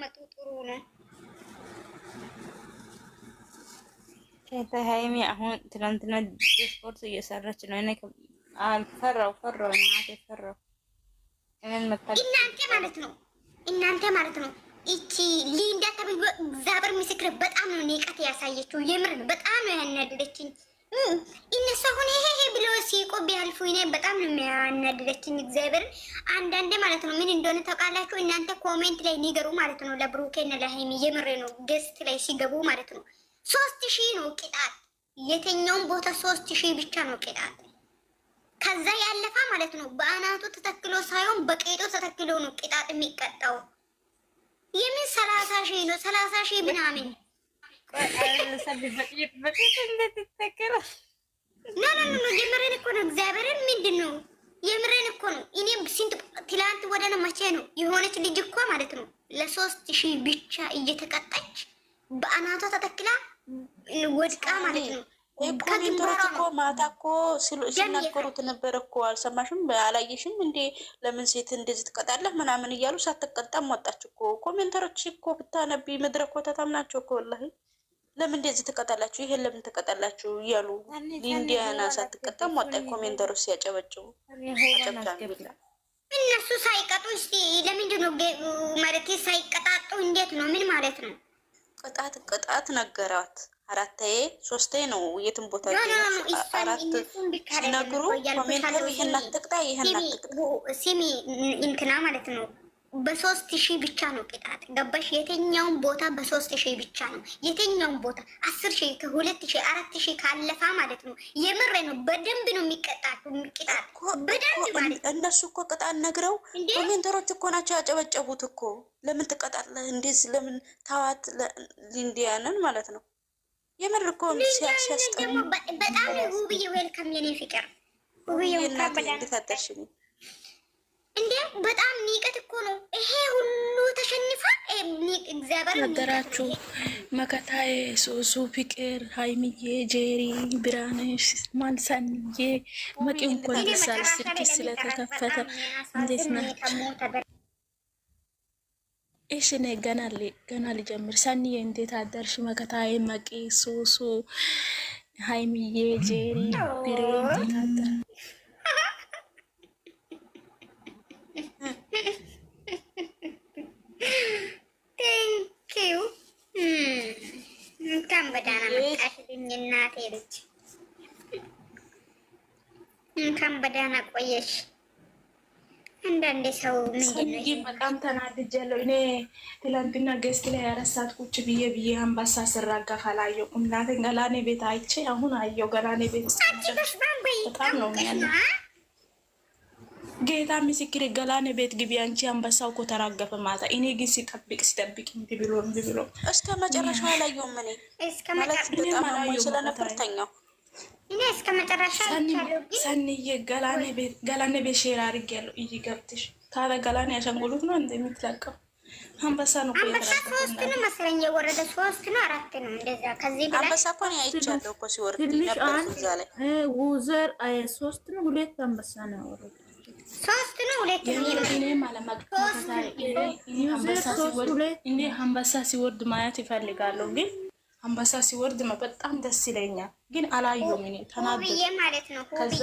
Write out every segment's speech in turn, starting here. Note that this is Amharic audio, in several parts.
ቢቀመጡ ጥሩ ነው። ከሀይሚ አሁን ትናንትና ስፖርት እየሰራች ነው። እኔ ፈራው እናቴ ፈራው። እናንተ ማለት ነው እቺ ሊንዳ ተብሎ እግዚአብሔር ምስክር በጣም ነው ንቀት ያሳየችው። የምር በጣም ነው ያናደደችኝ። እነሱ አሁን ይሄ ብሎ ሲቆ ቢያልፉ እኔ በጣም ነው የሚያናደደችኝ። እግዚአብሔር አንዳንዴ ማለት ነው ምን እንደሆነ ታውቃላችሁ እናንተ ኮሜንት ላይ ንገሩ ማለት ነው ለብሩኬና ለሃይሚ። የምር ነው ገስት ላይ ሲገቡ ማለት ነው 3000 ነው ቅጣት። የትኛውም ቦታ 3000 ብቻ ነው ቅጣት። ከዛ ያለፋ ማለት ነው በአናቱ ተተክሎ ሳይሆን በቄጦ ተተክሎ ነው ቅጣት የሚቀጣው። የምን 30,000 ነው 30,000 ምናምን ኖ የምሬን እኮ ነው እግዚአብሔርን ምንድን ነው የምሬን እኮ ነው። እኔ ስንት ትላንት ወደ ነው መቼ ነው የሆነች ልጅ እኮ ማለት ነው ለ3000 ብቻ እየተቀጣች በአናቷ ተተክላ ወድቃ ማለት ነው። ኮሜንቶች እኮ ማታ እኮ ሲናገሩት ነበር እኮ አልሰማሽም? አላየሽም እንዴ? ለምን ሴት እንደዚህ ትቀጣለህ ምናምን እያሉ ሳትቀጣም ወጣች እኮ። ኮሜንተሮች እኮ ብታነቢ ምድረ ኮተታም ናቸው እኮ ወላሂ። ለምን እንደዚህ ትቀጣላችሁ? ይሄን ለምን ትቀጣላችሁ እያሉ ሊንዲያና ሳትቀጣም ወጣች። ኮሜንተሮች ሲያጨበጭቡ እነሱ ሳይቀጡ እስቲ ለምንድን ነው ማለት ሳይቀጣጡ? እንዴት ነው? ምን ማለት ነው? ቅጣት ነገራት። 4 3 ነው የትም ቦታ አራት ሲነግሩ ኮሜንተሩ ይሄን አትቅጣ ይሄን አትቅጣ። ሲሚ እንትና ማለት ነው በ3000 ብቻ ነው ቅጣት ገባሽ? የትኛውን ቦታ በ3000 ብቻ ነው የትኛውን ቦታ 10,000 ከ2,000 4,000 ካለፋ ማለት ነው የምሬ ነው በደንብ ነው የሚቀጣት ቅጣት በደንብ ማለት ነው። እነሱ እኮ ቅጣት ነግረው ኮሜንተሮች እኮ ናቸው ያጨበጨቡት እኮ። ለምን ትቀጣለህ እንደዚህ ለምን ታዋት ሊንዲያንን ማለት ነው። የምር እኮ ሲያስጠሙ በጣም ውብዬ ዌልካም የኔ ፍቅር ውብዬ ተፈጠርሽልኝ እንዴ በጣም ንቀት እኮ ነው ይሄ ሁሉ ተሸንፋ እግዚአብሔር ነገራችሁ። መከታዬ ሶሱ ፍቅር ሃይሚዬ ጄሪ ብራንሽ ማልሳንዬ መቂ እንኳን ደሳል ስልክ ስለተከፈተ እንዴት ናችሁ? እሺ ነይ ገና ልጀምር። ሰኒዬ እንዴት አደርሽ? መከታዬ መቂ ሶሱ ሃይሚዬ ጄሪ ብሬ እንዴት አደር? ቴንኪው እንኳን በደህና መጣሽልኝ እናቴ ልጅ፣ እንኳን በደህና ቆየሽ። አንዳንዴ ሰው ምንድነው በጣም ተናድጃለሁ። እኔ ትላንትና ገስት ላይ ያረሳት ቁጭ ብዬ አንበሳ ስራገፍ አላየሁም። እናቴ ገላኔ ቤት አይቼ አሁን አየሁ። ገላኔ ቤት በጣም ነው ያለው። ጌታ ምስክር ገላኔ ቤት ግቢ አንቺ አንበሳው እኮ ተራገፈ ማታ። እኔ ግን ሲጠብቅ እንዲ ብሎ እስከ መጨረሻው አላየሁም። እኔ ማለት በጣም ነው ስለነበር ተኛው። እኔ እስከ መጨረሻ ይቻለው ግን ሰንዬ ገላኔ ቤት ሼር አድርጌያለሁ። እይ ገብተሽ ታዲያ ገላኔ ያሸንጉሉት ነው እንደምትለቀው አንበሳ ነው እኮ አንበሳ 3 ነው መሰለኝ የወረደ 3 ነው 4 ነው እንደዛ። ከዚህ በላይ አንበሳ እኮ ነው አይቻለሁ እኮ ሲወርድ ነበር እዛ ላይ ውዘር 3 ነው 2 አንበሳ ነው ያወረደ 3 ነው 2 ነው እኔ እኔ አንበሳ ሲወርድ ማየት ይፈልጋለሁ ግን አንበሳ ሲወርድ በጣም ደስ ይለኛል። ግን አላየሁም። እኔ ተናደድኩ ማለት ነው። ሁብዬ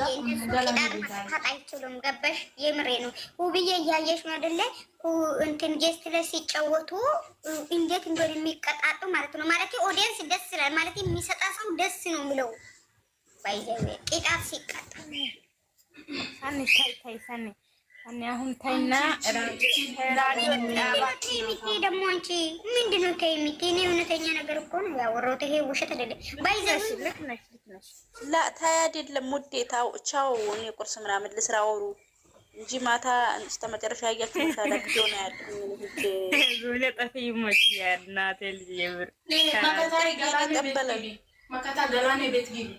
አይችሉም ገባሽ? የምሬ ነው። ሁብዬ እያየሽ ነው አይደለ? እንትን ጌስት ላይ ሲጫወቱ እንዴት እንደሆነ የሚቀጣጡ ማለት ነው። ማለት ኦዲየንስ ደስ ይላል ማለት የሚሰጣ ሰው ደስ ነው የሚለው ባይዘው ቅጣት ሲቀጣ ሳኒ ታይ ሳኒ አሁን ታይና ደግሞ አንቺ ምንድነው ታይሚቲ? እኔ እውነተኛ ነገር እኮ ነው ያወራሁት። ይሄ ውሸት አይደለም። ባይዘሽ ልክ ነሽ ላ ታይ አይደለም ውዴታው። ቻው እኔ ቁርስ ምናምን ልስራ ወሩ እንጂ ማታ እስከ መጨረሻ ያያችሁ ታላ ቪዲዮ ነው ያለው። ዙለ ጠፊ ሞች ያናቴ ልጅ መከታ ገላኔ ቤት ግቢ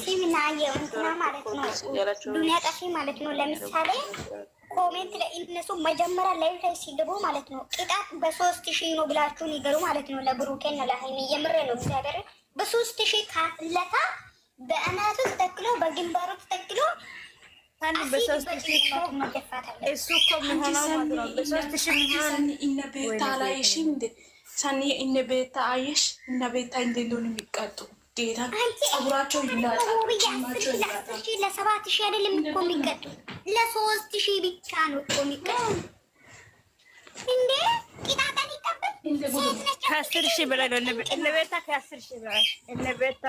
ሲሚ ናየው እንትና ማለት ነው ዱንያ ጠፊ ማለት ነው። ለምሳሌ ኮሜንት ላይ እነሱ መጀመሪያ ላይ ሲገቡ ማለት ነው ቅጣት በ3000 ነው ብላችሁ ይገሩ ማለት ነው። ለብሩኬና ለሃይሚ የምሬ ነው እግዚአብሔር በ3000 ካለታ በአናቱ ተተክሎ በግንባሩ ተተክሎ ታን በሶስት ሺህ እሱ እኮ የሚሆነው ማለት ነው። በሶስት ሺህ ሳኒ እነ ቤታ ላይሽም እንደ ሳኒ እነ ቤታ አየሽ እነ ቤታ እንደሆነ የሚቀጡ ጌታ ጸጉራቸው ይላጣል። ለ7 ሺህ አይደለም እኮ የሚቀጡ ለ3 ሺህ ብቻ ነው እኮ የሚቀጡ። እንዴ ቂጣጣን ይቀበል ከ10 ሺህ በላይ ነው እነ ቤታ ከ10 ሺህ በላይ እነ ቤታ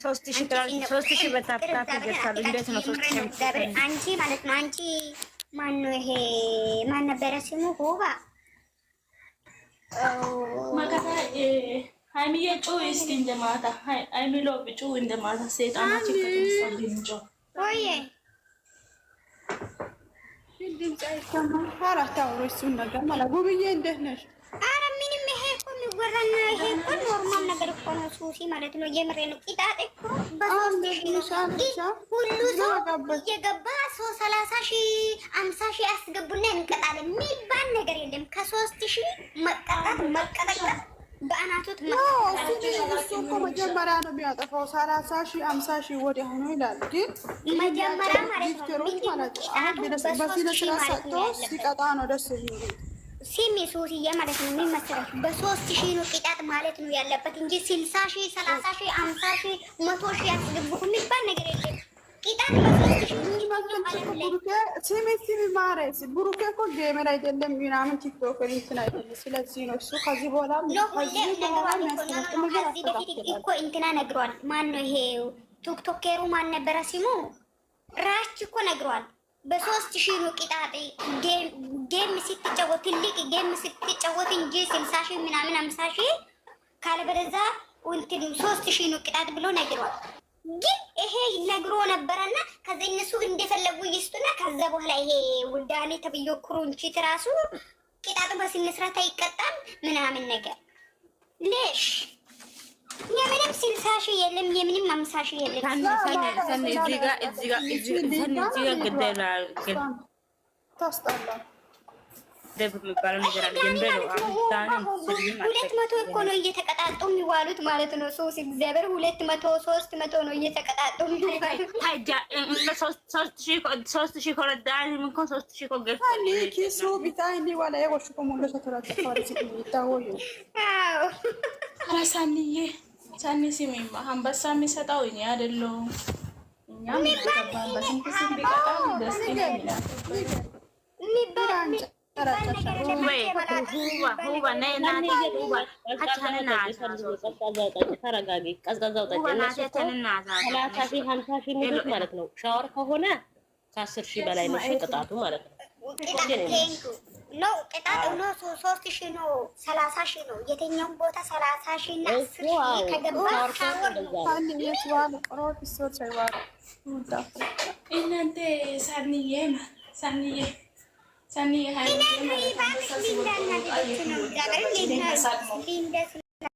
3 ሺህ በታፕታፕ ይገርታሉ። እንዴት ነው 3 ሺህ? አንቺ ማለት ነው አንቺ ማን ነው ይሄ ማን ነበረ ስሙ? ሆባ ማካታ ሃይሚዬ ጩ እስኪ እንደማታ ሃይሚሎ ብጩ እንደማታ ሰይጣናችን ከተነሳብኝ ጩ ወይ ድምጽ አይሰማም። አራት አውሮ እሱን ነገር ማለት ጉብዬ እንዴት ነሽ? ኧረ ምንም ይሄ እኮ የሚወራና ይሄ እኮ ኖርማል ነገር እኮ ነው። ሱሲ ማለት ነው የምሬ ነው። ቂጣጤ እኮ ሁሉ ሰው እየገባ 30 ሺህ 50 ሺህ አስገቡና እንቀጣለን የሚባል ነገር የለም። ከ3 ሺህ መቀጠቀጥ በአናቶት እሱ እኮ መጀመሪያ ነው የሚያጠፋው። 30 ሺህ 50 ሺህ ወዲያ ሆኖ ይላል። ግን መጀመሪያ ማለት ነው በስነ ስርዓት ሰጥቶ ሲቀጣ ነው ደስ የሚለው። ሲሚ ሱሲዬ ማለት ነው የሚመሰላችሁ በ3 ሺህ ነው ቅጣት ማለት ነው ያለበት እንጂ 60 ሺህ 30 ሺህ 50 ሺህ 100 ሺህ ያስገቡ የሚባል ነገር የለም። ቅጣት በ3 ሺህ ሲሚ ማረስ ብሩኬ እኮ ጌመር አይደለም ምናምን ቲክቶክ እንትን አይደለም። ስለዚህ ነው እሱ ከዚህ በኋላ ከዚህ በፊት እኮ እንትና ነግሯል። ማን ነው ይሄ ቲክቶከሩ ማን ነበረ ስሙ? ራች እኮ ነግሯል። በ3 ሺህ ነው ቅጣት ጌም ስትጫወት ትልቅ ጌም ስትጫወት እንጂ 60 ሺህ ምናምን 50 ሺህ ካለበለዚያ እንትን 3 ሺህ ነው ቅጣት ብሎ ነግሯል። ግን ይሄ ነግሮ ነበረና ከዛ እነሱ እንደፈለጉ ይስጡና ከዛ በኋላ ይሄ ውዳኔ ተብዮ ክሩንቺት ራሱ ቅጣቱ በስነ ስርዓት አይቀጣም ምናምን ነገር ሌሽ የምንም 60 ሺህ የለም የምንም 50 ሺህ የለም። ደብር የሚባለው ነገር አለ። ጀምበለው ሁለት መቶ እኮ ነው እየተቀጣጡ የሚዋሉት ማለት ነው። ሶስት እግዚአብሔር 200 300 ነው እየተቀጣጡ የሚዋሉት። ሶስት ሺህ ኮረዳን ምን ኮን 3 ሺህ ኮገር ኪሱ ቢታኒ ወላ የወሽ ኮሙሎ ተተራተ ፋሪስ ይታወዩ አራሳንዬ ሳኒ ሲሚማ አንበሳ የሚሰጠው እኛ አይደለሁም። እኛም ይገባል በስንት ስንት ቢቀጣም ደስ ይላል። ማለት ነው። ሻወር ከሆነ ከ10 ሺህ በላይ ነው ቅጣቱ ማለት ነው። ነው ቅጣት ነው 3 ሺህ ነው 30 ሺህ ነው። የትኛውም ቦታ 30 ሺህ እና 10 ሺህ ከገባ ሻወር እናንተ ሳኒዬ